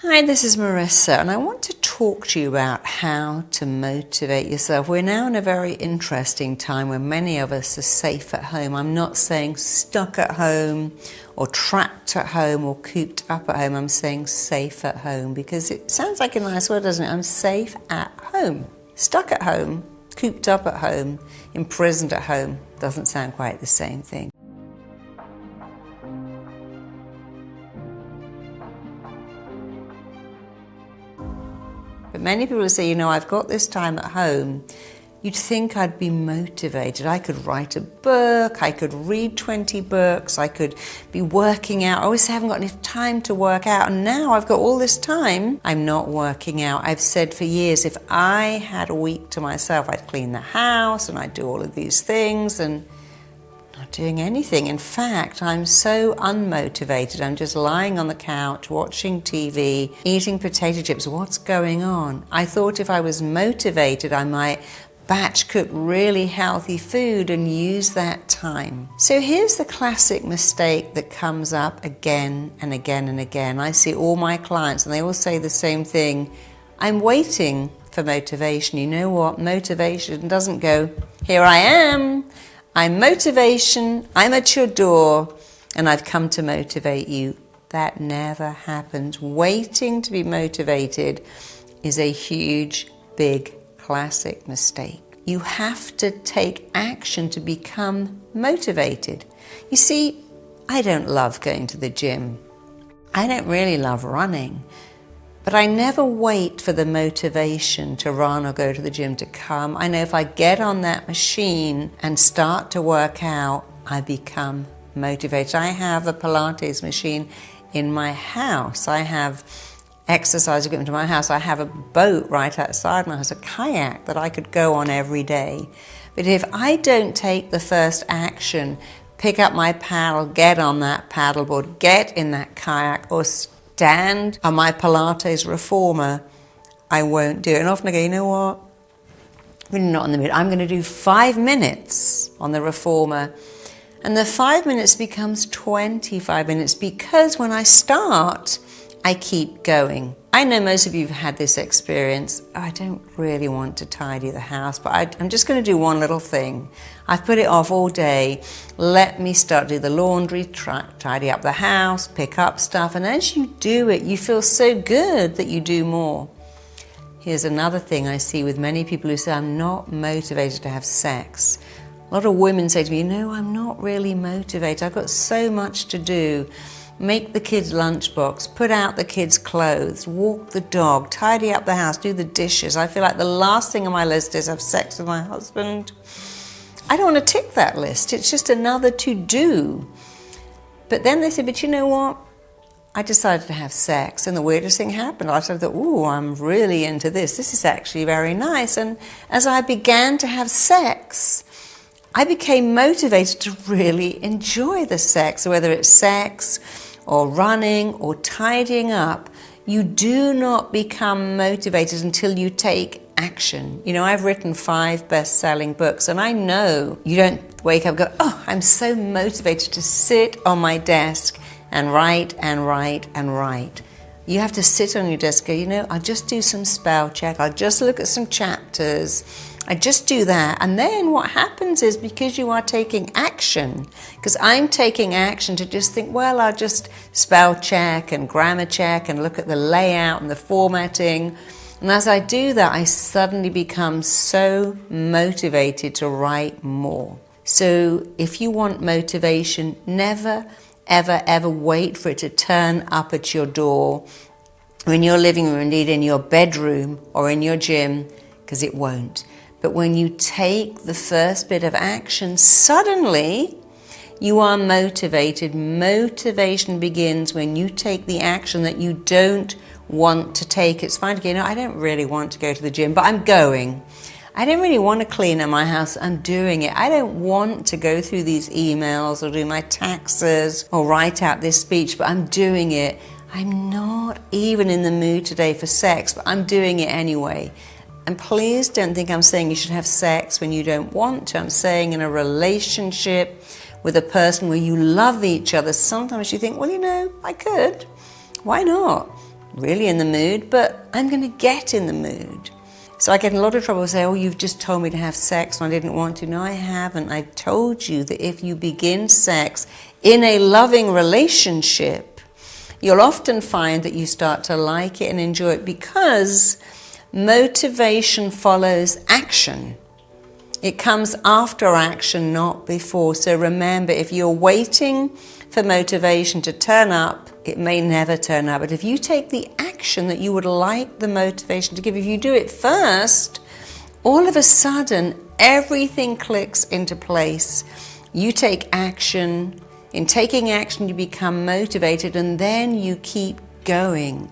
Hi, this is Marissa, and I want to talk to you about how to motivate yourself. We're now in a very interesting time when many of us are safe at home. I'm not saying stuck at home or trapped at home or cooped up at home. I'm saying safe at home because it sounds like a nice word, doesn't it? I'm safe at home. Stuck at home, cooped up at home, imprisoned at home doesn't sound quite the same thing. But many people say, I've got this time at home. You'd think I'd be motivated. I could write a book, I could read 20 books, I could be working out. I always say I haven't got enough time to work out, and now I've got all this time. I'm not working out. I've said for years, if I had a week to myself, I'd clean the house and I'd do all of these things and not doing anything. In fact, I'm so unmotivated. I'm just lying on the couch, watching TV, eating potato chips. What's going on? I thought if I was motivated, I might batch cook really healthy food and use that time. So here's the classic mistake that comes up again and again and again. I see all my clients and they all say the same thing. I'm waiting for motivation. You know what? Motivation doesn't go, here I am. I'm motivation, I'm at your door, and I've come to motivate you. That never happens. Waiting to be motivated is a huge, big, classic mistake. You have to take action to become motivated. You see, I don't love going to the gym. I don't really love running. But I never wait for the motivation to run or go to the gym to come. I know if I get on that machine and start to work out, I become motivated. I have a Pilates machine in my house. I have exercise equipment in my house. I have a boat right outside my house, a kayak that I could go on every day. But if I don't take the first action, pick up my paddle, get on that paddleboard, get in that kayak, or stand on my Pilates reformer, I won't do it. And often I go, you know what? I'm really not in the mood. I'm going to do 5 minutes on the reformer. And the 5 minutes becomes 25 minutes because when I start, I keep going. I know most of you have had this experience. I don't really want to tidy the house, but I'm just going to do one little thing. I've put it off all day. Let me start do the laundry, tidy up the house, pick up stuff. And as you do it, you feel so good that you do more. Here's another thing I see with many people who say, I'm not motivated to have sex. A lot of women say to me, I'm not really motivated. I've got so much to do. Make the kids' lunchbox, put out the kids' clothes, walk the dog, tidy up the house, do the dishes. I feel like the last thing on my list is have sex with my husband. I don't want to tick that list. It's just another to-do. But then they say, but you know what? I decided to have sex, and the weirdest thing happened. I started to think, I'm really into this. This is actually very nice. And as I began to have sex, I became motivated to really enjoy the sex, whether it's sex or running or tidying up. You do not become motivated until you take action. I've written 5 best-selling books, and I know you don't wake up and go, I'm so motivated to sit on my desk and write and write and write. You have to sit on your desk and go, I'll just do some spell check. I'll just look at some chapters. I just do that. And then what happens is because you are taking action, because I'm taking action to just think, I'll just spell check and grammar check and look at the layout and the formatting. And as I do that, I suddenly become so motivated to write more. So if you want motivation, never, ever, ever wait for it to turn up at your door or in your living room, indeed in your bedroom or in your gym, because it won't. But when you take the first bit of action, suddenly you are motivated. Motivation begins when you take the action that you don't want to take. It's fine to go, I don't really want to go to the gym, but I'm going. I don't really want to clean up my house. I'm doing it. I don't want to go through these emails or do my taxes or write out this speech, but I'm doing it. I'm not even in the mood today for sex, but I'm doing it anyway. And please don't think I'm saying you should have sex when you don't want to. I'm saying in a relationship with a person where you love each other, sometimes you think, I could. Why not? really in the mood, but I'm going to get in the mood. So I get in a lot of trouble saying, oh, you've just told me to have sex and I didn't want to. No, I haven't. I've told you that if you begin sex in a loving relationship, you'll often find that you start to like it and enjoy it, because motivation follows action. It comes after action, not before. So remember, if you're waiting for motivation to turn up, it may never turn up. But if you take the action that you would like the motivation to give, if you do it first, all of a sudden, everything clicks into place. You take action. In taking action, you become motivated, and then you keep going.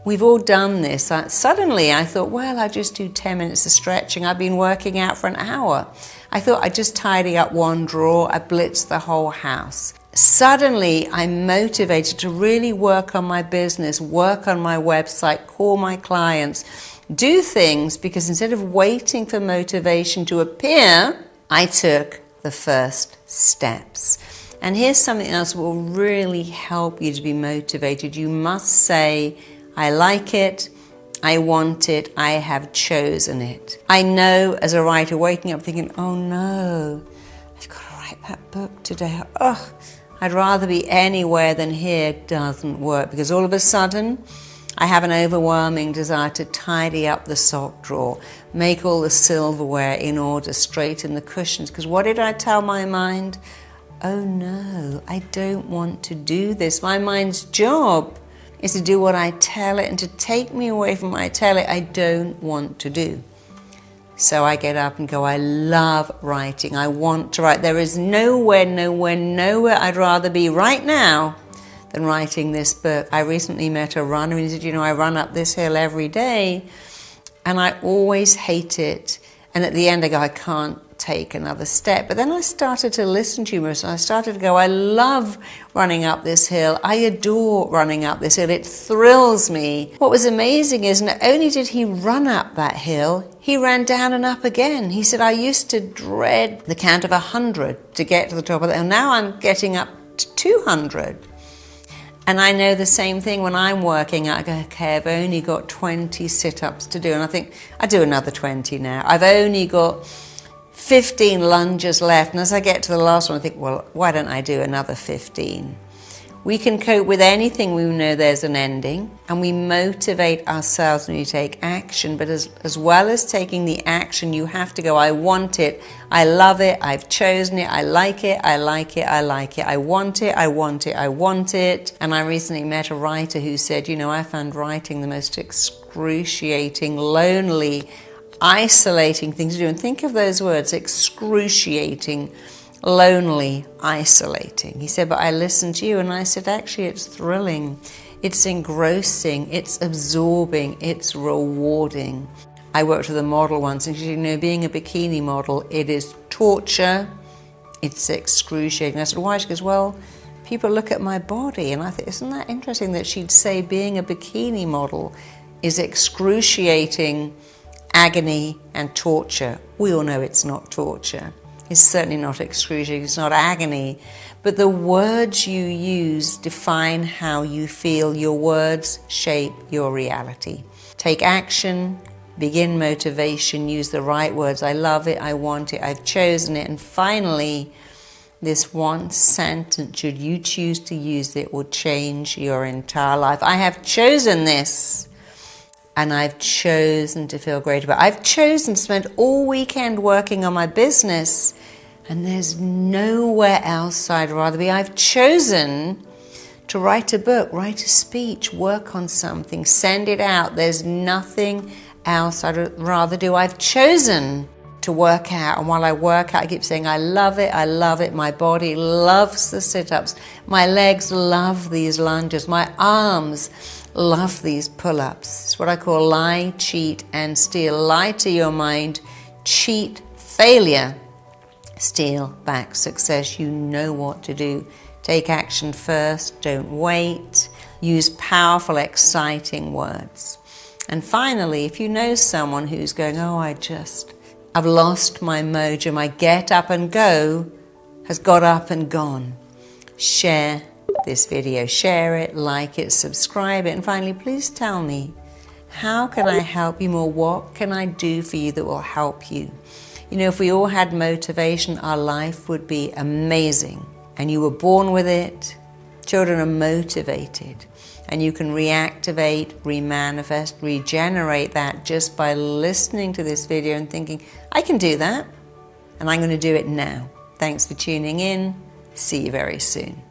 We've all done this. Suddenly I thought, well, I'll just do 10 minutes of stretching. I've been working out for an hour. I thought I'd just tidy up one drawer. I blitzed the whole house. Suddenly I'm motivated to really work on my business, work on my website, call my clients, do things, because instead of waiting for motivation to appear, I took the first steps. And here's something else that will really help you to be motivated. You must say, I like it, I want it, I have chosen it. I know as a writer, waking up thinking, oh no, I've got to write that book today. Oh, I'd rather be anywhere than here, doesn't work, because all of a sudden I have an overwhelming desire to tidy up the sock drawer, make all the silverware in order, straighten the cushions, because what did I tell my mind? Oh no, I don't want to do this. My mind's job is to do what I tell it and to take me away from what I tell it I don't want to do. So I get up and go, I love writing. I want to write. There is nowhere I'd rather be right now than writing this book. I recently met a runner and he said, you know, I run up this hill every day and I always hate it. And at the end I go, I can't take another step. But then I started to listen to you, Marisa. I started to go, I love running up this hill. I adore running up this hill. It thrills me. What was amazing is not only did he run up that hill, he ran down and up again. He said, I used to dread the count of 100 to get to the top of the hill. Now I'm getting up to 200. And I know the same thing when I'm working out. I go, okay, I've only got 20 sit-ups to do. And I think, I do another 20 now. I've only got 15 lunges left. And as I get to the last one, I think, well, why don't I do another 15? We can cope with anything we know there's an ending. And we motivate ourselves when you take action. But as well as taking the action, you have to go, I want it, I love it, I've chosen it, I like it, I like it, I like it, I want it, I want it, I want it. And I recently met a writer who said, you know, I found writing the most excruciating, lonely, isolating thing to do. And think of those words, excruciating, lonely, isolating. He said, but I listened to you. And I said, actually, it's thrilling, it's engrossing, it's absorbing, it's rewarding. I worked with a model once, and she said, you know, being a bikini model, it is torture, it's excruciating. I said, why? She goes, well, people look at my body. And I thought, isn't that interesting that she'd say being a bikini model is excruciating, agony and torture. We all know it's not torture. It's certainly not excruciating, it's not agony. But the words you use define how you feel. Your words shape your reality. Take action, begin motivation, use the right words. I love it, I want it, I've chosen it. And finally, this one sentence, should you choose to use it, will change your entire life. I have chosen this. And I've chosen to feel great about it. I've chosen to spend all weekend working on my business, and there's nowhere else I'd rather be. I've chosen to write a book, write a speech, work on something, send it out. There's nothing else I'd rather do. I've chosen to work out, and while I work out, I keep saying, I love it, I love it. My body loves the sit-ups. My legs love these lunges. My arms love these pull-ups. It's what I call lie, cheat, and steal. Lie to your mind, cheat failure, steal back success. You know what to do. Take action first, don't wait. Use powerful, exciting words. And finally, if you know someone who's going, oh, I've lost my mojo, my get up and go has got up and gone, share this video, share it, like it, subscribe it, and finally, please tell me, how can I help you more? What can I do for you that will help you? You know, if we all had motivation, our life would be amazing. And you were born with it. Children are motivated. And you can reactivate, remanifest, regenerate that just by listening to this video and thinking, I can do that. And I'm going to do it now. Thanks for tuning in. See you very soon.